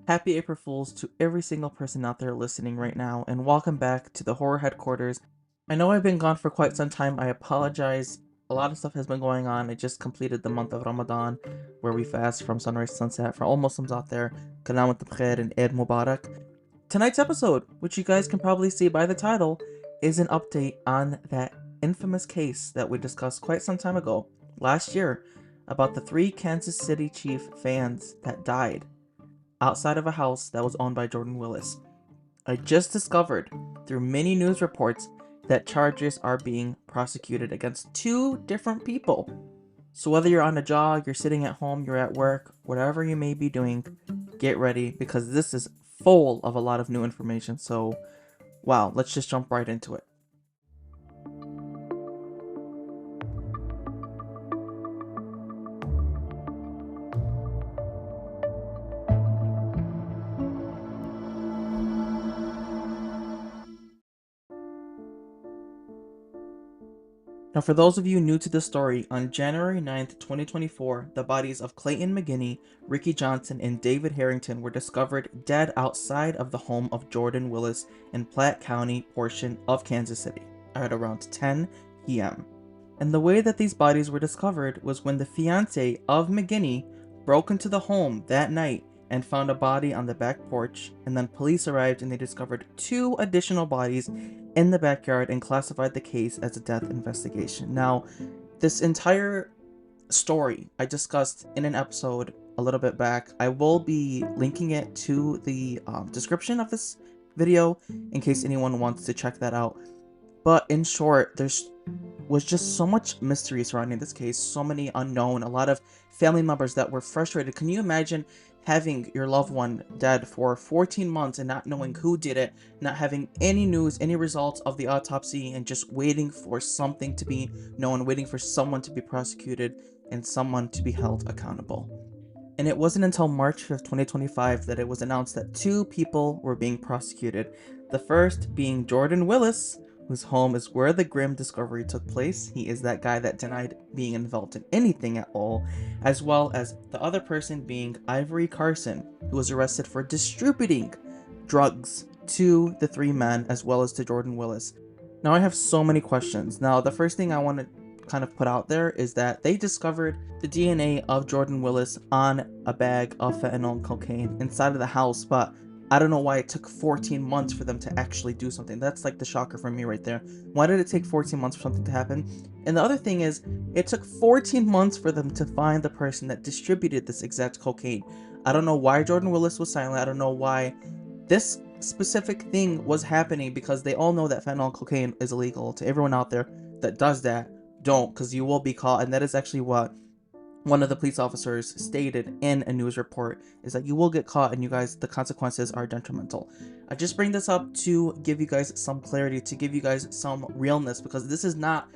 Happy April Fools to every single person out there listening right now, and welcome back to the Horror Headquarters. I know I've been gone for quite some time. I apologize. A lot of stuff has been going on. I just completed the month of Ramadan, where we fast from sunrise to sunset. For all Muslims out there, Kalamat al and Eid Mubarak. Tonight's episode, which you guys can probably see by the title, is an update on that infamous case that we discussed quite some time ago, last year, about the three Kansas City Chief fans that died outside of a house that was owned by Jordan Willis. I just discovered through many news reports that charges are being prosecuted against two different people. So whether you're on a jog, you're sitting at home, you're at work, whatever you may be doing, get ready because this is full of a lot of new information. So, wow, let's just jump right into it. Now, for those of you new to the story, on January 9th, 2024, the bodies of Clayton McGinney, Ricky Johnson, and David Harrington were discovered dead outside of the home of Jordan Willis in Platte County portion of Kansas City at around 10 p.m. And the way that these bodies were discovered was when the fiance of McGinney broke into the home that night and found a body on the back porch, and then police arrived and they discovered two additional bodies in the backyard and classified the case as a death investigation. Now, this entire story I discussed in an episode a little bit back. I will be linking it to the description of this video in case anyone wants to check that out. But in short, there's was just so much mystery surrounding this case, so many unknown, a lot of family members that were frustrated. Can you imagine having your loved one dead for 14 months and not knowing who did it, not having any news, any results of the autopsy, and just waiting for something to be known, waiting for someone to be prosecuted and someone to be held accountable? And it wasn't until March 5th, 2025 that it was announced that two people were being prosecuted. The first being Jordan Willis, whose home is where the grim discovery took place. He is that guy that denied being involved in anything at all, as well as the other person being Ivory Carson, who was arrested for distributing drugs to the three men as well as to Jordan Willis. Now I have so many questions. Now the first thing I want to kind of put out there is that they discovered the DNA of Jordan Willis on a bag of fentanyl and cocaine inside of the house, but I don't know why it took 14 months for them to actually do something. That's like the shocker for me right there. Why did it take 14 months for something to happen? And the other thing is, it took 14 months for them to find the person that distributed this exact cocaine. I don't know why Jordan Willis was silent. I don't know why this specific thing was happening, because they all know that fentanyl and cocaine is illegal. To everyone out there that does that, don't, because you will be caught. And that is actually what one of the police officers stated in a news report, is that you will get caught and you guys, the consequences are detrimental. I just bring this up to give you guys some clarity, to give you guys some realness, because this is not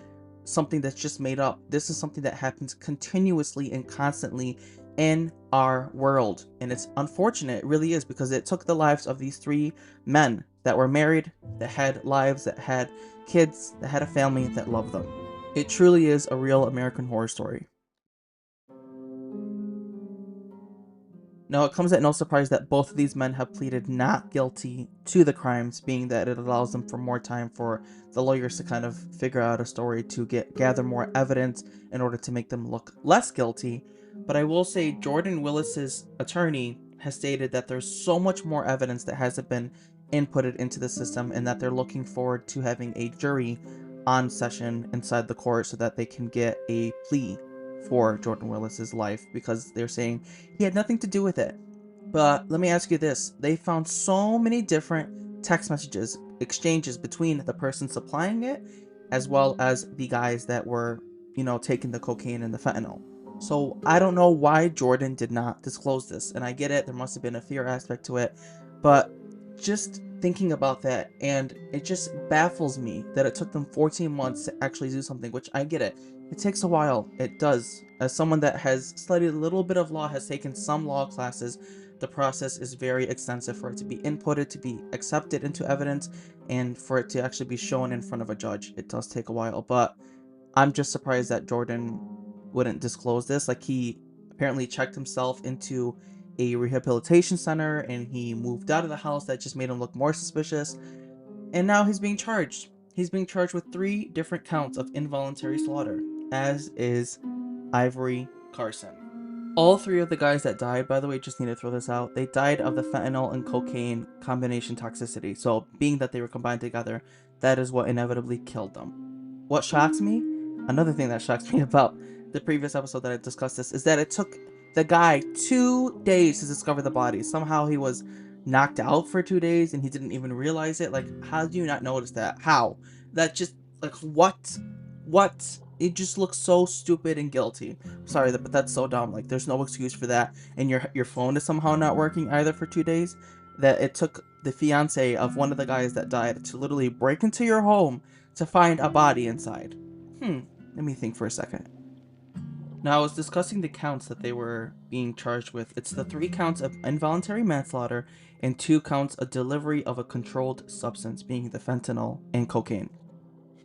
something that's just made up. This is something that happens continuously and constantly in our world, and it's unfortunate. It really is, because it took the lives of these three men that were married, that had lives, that had kids, that had a family that loved them. It truly is a real American horror story. Now, it comes at no surprise that both of these men have pleaded not guilty to the crimes, being that it allows them for more time for the lawyers to kind of figure out a story to gather more evidence in order to make them look less guilty. But I will say Jordan Willis's attorney has stated that there's so much more evidence that hasn't been inputted into the system, and that they're looking forward to having a jury on session inside the court so that they can get a plea for Jordan Willis's life, because they're saying he had nothing to do with it. But let me ask you this. They found so many different text messages, exchanges between the person supplying it as well as the guys that were, taking the cocaine and the fentanyl. So I don't know why Jordan did not disclose this. And I get it, there must have been a fear aspect to it. But just thinking about that, and it just baffles me that it took them 14 months to actually do something, which I get it. It takes a while. It does. As someone that has studied a little bit of law, has taken some law classes, the process is very extensive for it to be inputted, to be accepted into evidence, and for it to actually be shown in front of a judge. It does take a while, but I'm just surprised that Jordan wouldn't disclose this. Like, he apparently checked himself into a rehabilitation center, and he moved out of the house. That just made him look more suspicious. And now he's being charged. He's being charged with 3 different counts of involuntary slaughter, as is Ivory Carson. All 3 of the guys that died, by the way, just need to throw this out, they died of the fentanyl and cocaine combination toxicity. So, being that they were combined together, that is what inevitably killed them. What shocks me, another thing that shocks me about the previous episode that I discussed this, is that it took the guy 2 days to discover the body. Somehow he was knocked out for 2 days and he didn't even realize it. Like, how do you not notice that? How? That just, like, what? What? It just looks so stupid and guilty. Sorry, but that's so dumb. Like, there's no excuse for that. And your phone is somehow not working either for 2 days. That it took the fiance of one of the guys that died to literally break into your home to find a body inside. Let me think for a second. Now, I was discussing the counts that they were being charged with. It's the 3 counts of involuntary manslaughter and 2 counts of delivery of a controlled substance, being the fentanyl and cocaine.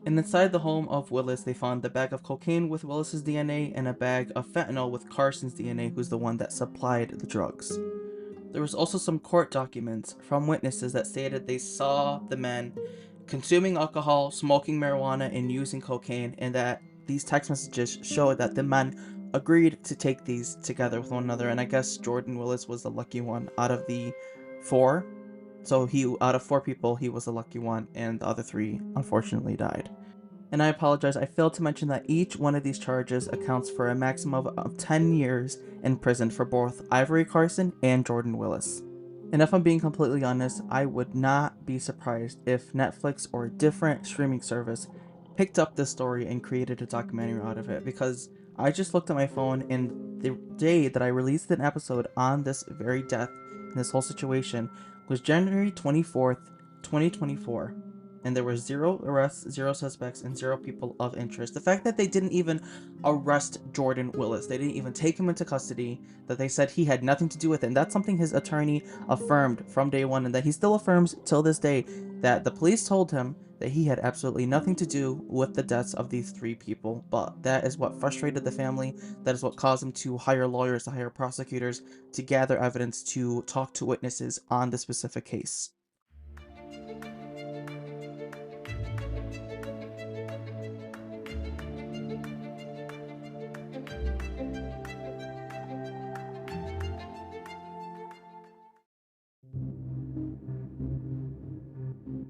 And inside the home of Willis, they found the bag of cocaine with Willis's DNA and a bag of fentanyl with Carson's DNA, who's the one that supplied the drugs. There was also some court documents from witnesses that stated they saw the men consuming alcohol, smoking marijuana, and using cocaine, and that these text messages showed that the men agreed to take these together with one another. And I guess Jordan Willis was the lucky one out of the 4. So out of 4 people, he was the lucky one, and the other 3 unfortunately died. And I apologize, I failed to mention that each one of these charges accounts for a maximum of 10 years in prison for both Ivory Carson and Jordan Willis. And if I'm being completely honest, I would not be surprised if Netflix or a different streaming service picked up this story and created a documentary out of it, because I just looked at my phone, and the day that I released an episode on this very death and this whole situation was January 24th, 2024. And there were 0 arrests, 0 suspects, and 0 people of interest. The fact that they didn't even arrest Jordan Willis, they didn't even take him into custody, that they said he had nothing to do with it, and that's something his attorney affirmed from day one, and that he still affirms till this day, that the police told him that he had absolutely nothing to do with the deaths of these 3 people. But that is what frustrated the family. That is what caused them to hire lawyers, to hire prosecutors, to gather evidence, to talk to witnesses on the specific case.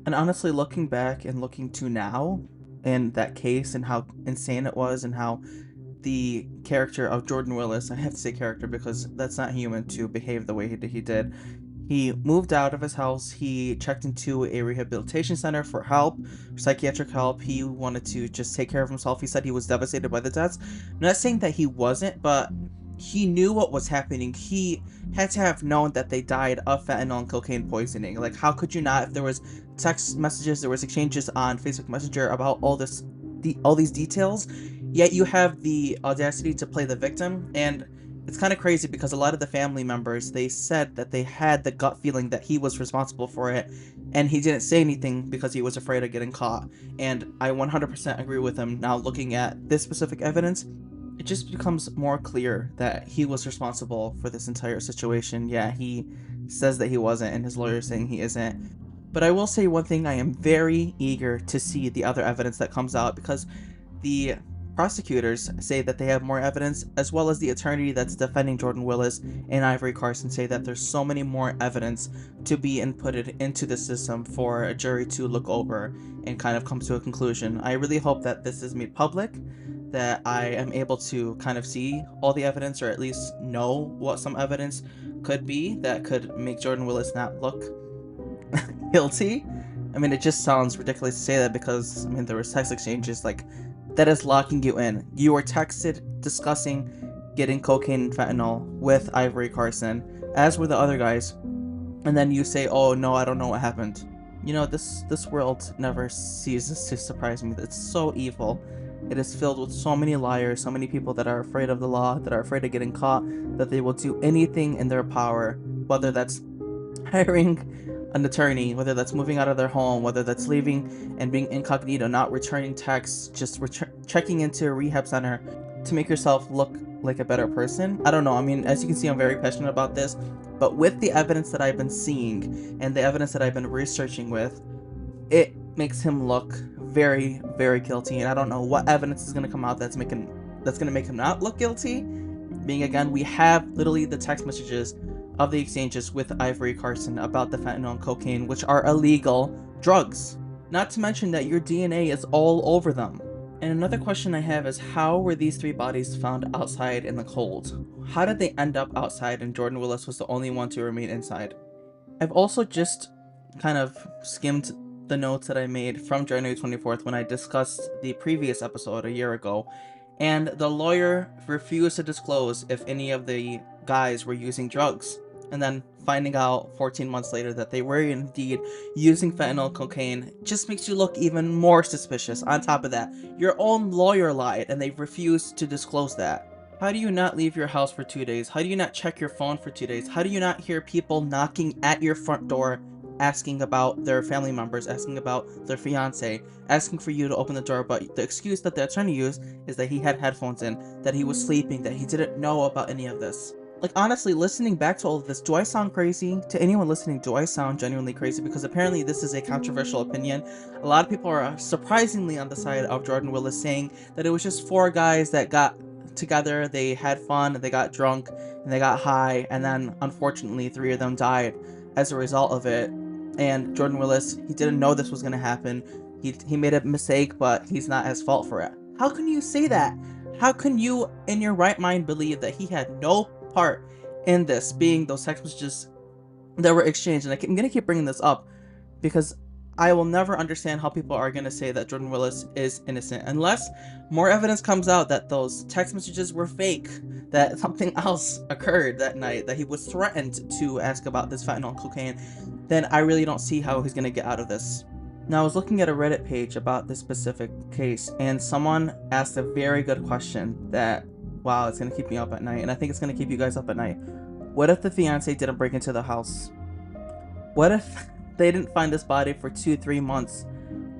And honestly, looking back and looking to now, and that case, and how insane it was, and how the character of Jordan Willis, I have to say character because that's not human to behave the way he did. He moved out of his house, he checked into a rehabilitation center for help, psychiatric help. He wanted to just take care of himself. He said he was devastated by the deaths. I'm not saying that he wasn't, but he knew what was happening. He had to have known that they died of fentanyl and cocaine poisoning. Like, how could you not? If there was text messages, there was exchanges on Facebook Messenger about all these details, yet you have the audacity to play the victim. And it's kind of crazy because a lot of the family members, they said that they had the gut feeling that he was responsible for it, and he didn't say anything because he was afraid of getting caught. And I 100% agree with him. Now, looking at this specific evidence, it just becomes more clear that he was responsible for this entire situation. Yeah, he says that he wasn't, and his lawyer is saying he isn't. But I will say one thing, I am very eager to see the other evidence that comes out, because the prosecutors say that they have more evidence, as well as the attorney that's defending Jordan Willis and Ivory Carson say that there's so many more evidence to be inputted into the system for a jury to look over and kind of come to a conclusion. I really hope that this is made public, that I am able to kind of see all the evidence, or at least know what some evidence could be that could make Jordan Willis not look guilty. I mean, it just sounds ridiculous to say that, because, I mean, there was text exchanges, like, that is locking you in. You were texted discussing getting cocaine and fentanyl with Ivory Carson, as were the other guys, and then you say, oh no, I don't know what happened. You know, this world never ceases to surprise me. It's so evil. It is filled with so many liars, so many people that are afraid of the law, that are afraid of getting caught, that they will do anything in their power, whether that's hiring an attorney, whether that's moving out of their home, whether that's leaving and being incognito, not returning texts, just checking into a rehab center, to make yourself look like a better person. I don't know. I mean, as you can see, I'm very passionate about this, but with the evidence that I've been seeing and the evidence that I've been researching with, it makes him look very, very guilty. And I don't know what evidence is going to come out that's going to make him not look guilty. Being again, we have literally the text messages of the exchanges with Ivory Carson about the fentanyl and cocaine, which are illegal drugs. Not to mention that your DNA is all over them. And another question I have is, how were these 3 bodies found outside in the cold? How did they end up outside and Jordan Willis was the only one to remain inside? I've also just kind of skimmed the notes that I made from January 24th when I discussed the previous episode a year ago, and the lawyer refused to disclose if any of the guys were using drugs. And then finding out 14 months later that they were indeed using fentanyl cocaine just makes you look even more suspicious. On top of that, your own lawyer lied and they refused to disclose that. How do you not leave your house for 2 days? How do you not check your phone for 2 days? How do you not hear people knocking at your front door asking about their family members, asking about their fiance, asking for you to open the door, but the excuse that they're trying to use is that he had headphones in, that he was sleeping, that he didn't know about any of this? Like, honestly, listening back to all of this, do I sound crazy? To anyone listening, do I sound genuinely crazy? Because apparently this is a controversial opinion. A lot of people are surprisingly on the side of Jordan Willis, saying that it was just 4 guys that got together, they had fun, they got drunk, and they got high, and then unfortunately 3 of them died as a result of it. And Jordan Willis, he didn't know this was going to happen. He made a mistake, but he's not at fault for it. How can you say that? How can you, in your right mind, believe that he had no part in this, being those text messages that were exchanged? And I'm going to keep bringing this up because I will never understand how people are going to say that Jordan Willis is innocent unless more evidence comes out that those text messages were fake, that something else occurred that night, that he was threatened to ask about this fentanyl and cocaine. Then I really don't see how he's going to get out of this. Now, I was looking at a Reddit page about this specific case, and someone asked a very good question that, wow, it's going to keep me up at night, and I think it's going to keep you guys up at night. What if the fiance didn't break into the house? What if they didn't find this body for 2-3 months?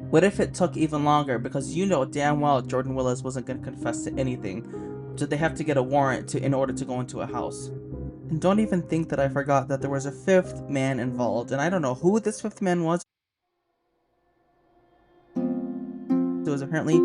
What if it took even longer? Because you know damn well Jordan Willis wasn't going to confess to anything. Did they have to get a warrant in order to go into a house? And don't even think that I forgot that there was a 5th man involved, and I don't know who this 5th man was. There was apparently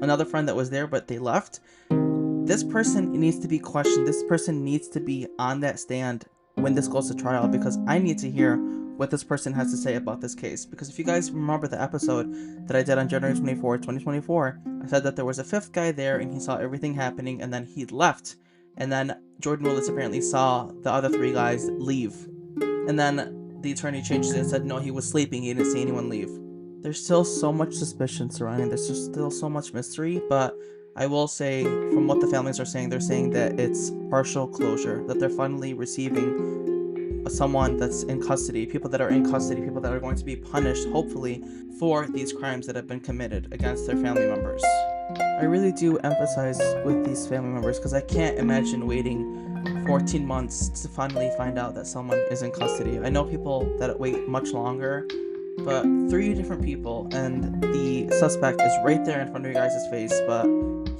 another friend that was there, but they left. This person needs to be questioned. This person needs to be on that stand when this goes to trial, because I need to hear what this person has to say about this case. Because if you guys remember the episode that I did on January 24th, 2024, I said that there was a 5th guy there and he saw everything happening and then he left. And then Jordan Willis apparently saw the other 3 guys leave. And then the attorney changed it and said no, he was sleeping, he didn't see anyone leave. There's still so much suspicion surrounding this, there's still so much mystery, but I will say, from what the families are saying, they're saying that it's partial closure, that they're finally receiving someone that's in custody, people that are in custody, people that are going to be punished, hopefully, for these crimes that have been committed against their family members. I really do emphasize with these family members because I can't imagine waiting 14 months to finally find out that someone is in custody. I know people that wait much longer, but 3 different people and the suspect is right there in front of your guys' face, but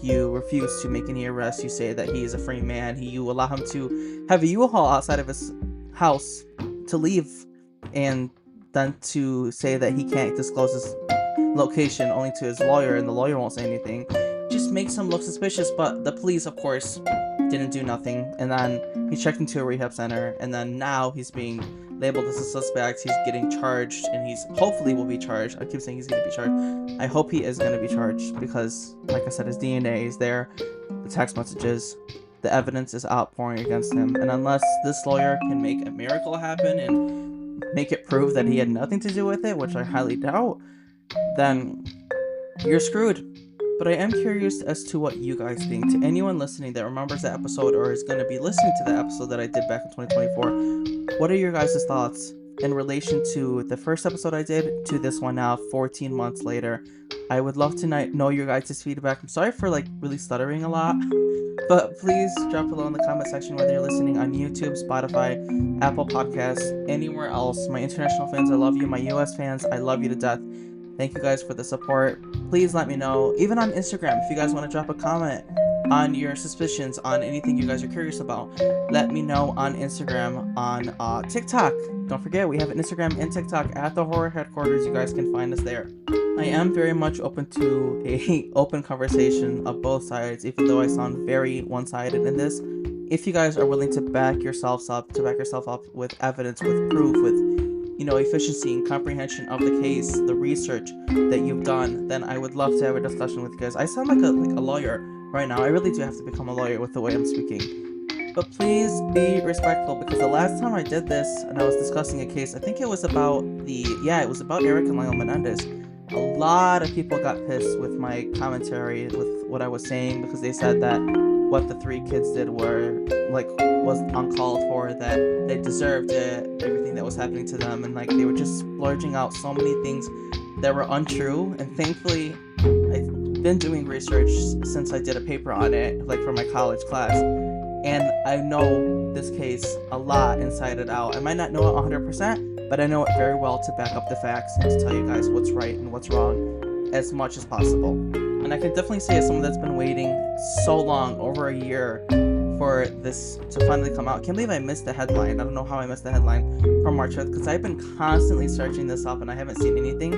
you refuse to make any arrests. You say that he is a free man. You allow him to have a U-Haul outside of his house to leave, and then to say that he can't disclose his location only to his lawyer, and the lawyer won't say anything. Just makes him look suspicious, but the police, of course, didn't do nothing. And then he checked into a rehab center, and then now he's being labeled as a suspect. He's getting charged, and he's hopefully will be charged. I keep saying he's going to be charged. I hope he is going to be charged because, like I said, his DNA is there, the text messages, the evidence is outpouring against him. And unless this lawyer can make a miracle happen and make it prove that he had nothing to do with it, which I highly doubt, then you're screwed. But I am curious as to what you guys think. To anyone listening that remembers the episode or is going to be listening to the episode that I did back in 2024, what are your guys' thoughts in relation to the first episode I did to this one now, 14 months later? I would love to know your guys' feedback. I'm sorry for really stuttering a lot, but please drop below in the comment section whether you're listening on YouTube, Spotify, Apple Podcasts, anywhere else. My international fans, I love you. My US fans, I love you to death. Thank you guys for the support. Please let me know, even on Instagram, if you guys want to drop a comment. on your suspicions, on anything you guys are curious about. Let me know on Instagram, on TikTok. Don't forget, we have an Instagram and TikTok at the Horror Headquarters. You guys can find us there. I am very much open to a open conversation of both sides, even though I sound very one-sided in this. If you guys are willing to back yourself up with evidence, with proof, with efficiency and comprehension of the case, the research that you've done, then I would love to have a discussion with you guys. I sound like a lawyer right now. I really do have to become a lawyer with the way I'm speaking. But please be respectful, because the last time I did this and I was discussing a case, I think it was about it was about Eric and Lionel Menendez. A lot of people got pissed with my commentary, with what I was saying, because they said that what the three kids did was uncalled for, that they deserved it, everything that was happening to them, and they were just splurging out so many things that were untrue. And thankfully, I've been doing research since I did a paper on it, for my college class, and I know this case a lot inside and out. I might not know it 100%, but I know it very well to back up the facts and to tell you guys what's right and what's wrong as much as possible. And I can definitely say, as someone that's been waiting so long, over a year, for this to finally come out. Can't believe I missed the headline. I don't know how I missed the headline from March 5th, because I've been constantly searching this up and I haven't seen anything.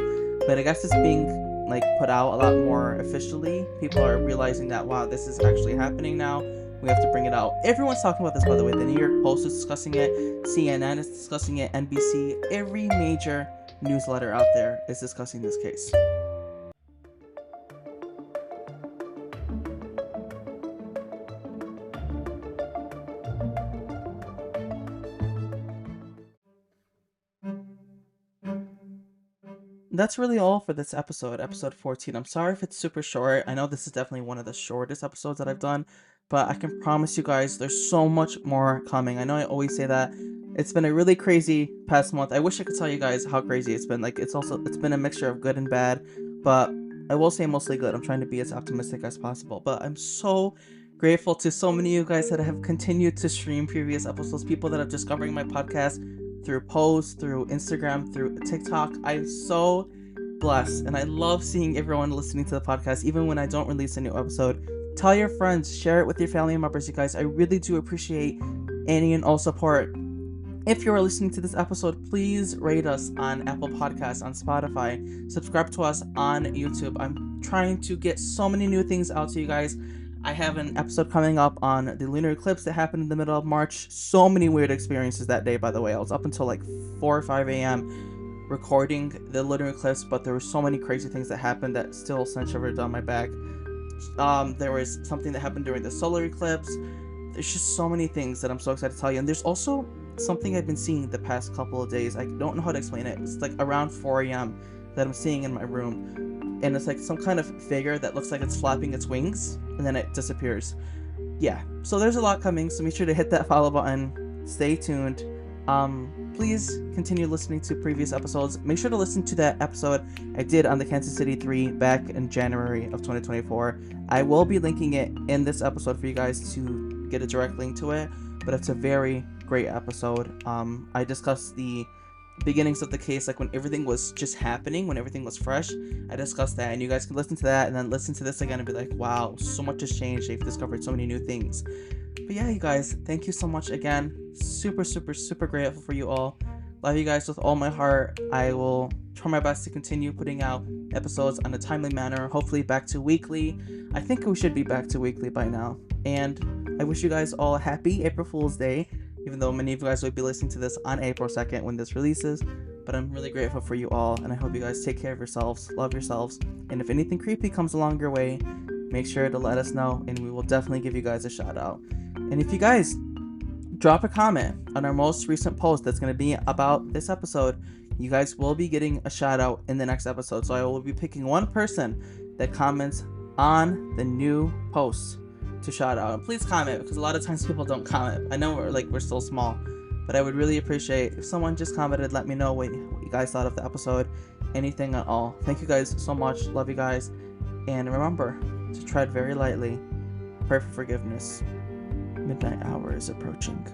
But I guess it's being put out a lot more officially. People are realizing that, wow, this is actually happening now. We have to bring it out. Everyone's talking about this, by the way. The New York Post is discussing it. CNN is discussing it. NBC. Every major newsletter out there is discussing this case. That's really all for this episode 14. I'm sorry if it's super short. I know this is definitely one of the shortest episodes that I've done, but I can promise you guys there's so much more coming. I know I always say that. It's been a really crazy past month. I wish I could tell you guys how crazy it's been. It's been a mixture of good and bad, but I will say mostly good. I'm trying to be as optimistic as possible, but I'm so grateful to so many of you guys that have continued to stream previous episodes, people that are discovering my podcast through posts, through Instagram, through TikTok. I'm so blessed, and I love seeing everyone listening to the podcast, even when I don't release a new episode. Tell your friends, share it with your family members, you guys. I really do appreciate any and all support. If you're listening to this episode, please rate us on Apple Podcasts, on Spotify, subscribe to us on YouTube. I'm trying to get so many new things out to you guys. I have an episode coming up on the lunar eclipse that happened in the middle of March. So many weird experiences that day, by the way. I was up until 4 or 5 a.m. recording the lunar eclipse, but there were so many crazy things that happened that still sent shivers down my back. There was something that happened during the solar eclipse. There's just so many things that I'm so excited to tell you. And there's also something I've been seeing the past couple of days. I don't know how to explain it. It's around 4 a.m. that I'm seeing in my room. And it's some kind of figure that looks like it's flapping its wings, and then it disappears. Yeah, so there's a lot coming, so make sure to hit that follow button. Stay tuned. Please continue listening to previous episodes. Make sure to listen to that episode I did on the Kansas City 3 back in January of 2024. I will be linking it in this episode for you guys to get a direct link to it, but it's a very great episode. I discussed the beginnings of the case, when everything was just happening, when everything was fresh. I discussed that, and you guys can listen to that and then listen to this again and be like, wow, so much has changed. They've discovered so many new things. But yeah, you guys, thank you so much again. Super, super, super grateful for you all. Love you guys with all my heart. I will try my best to continue putting out episodes on a timely manner, hopefully back to weekly. I think we should be back to weekly by now. And I wish you guys all a happy April Fool's Day, even though many of you guys will be listening to this on April 2nd when this releases. But I'm really grateful for you all, and I hope you guys take care of yourselves, love yourselves, and if anything creepy comes along your way, make sure to let us know, and we will definitely give you guys a shout out. And if you guys drop a comment on our most recent post that's going to be about this episode, you guys will be getting a shout out in the next episode. So I will be picking one person that comments on the new post to shout out. And please comment, because a lot of times people don't comment. I know we're still small, but I would really appreciate if someone just commented. Let me know what you guys thought of the episode, anything at all. Thank you guys so much. Love you guys, and remember to tread very lightly. Pray for forgiveness. Midnight hour is approaching.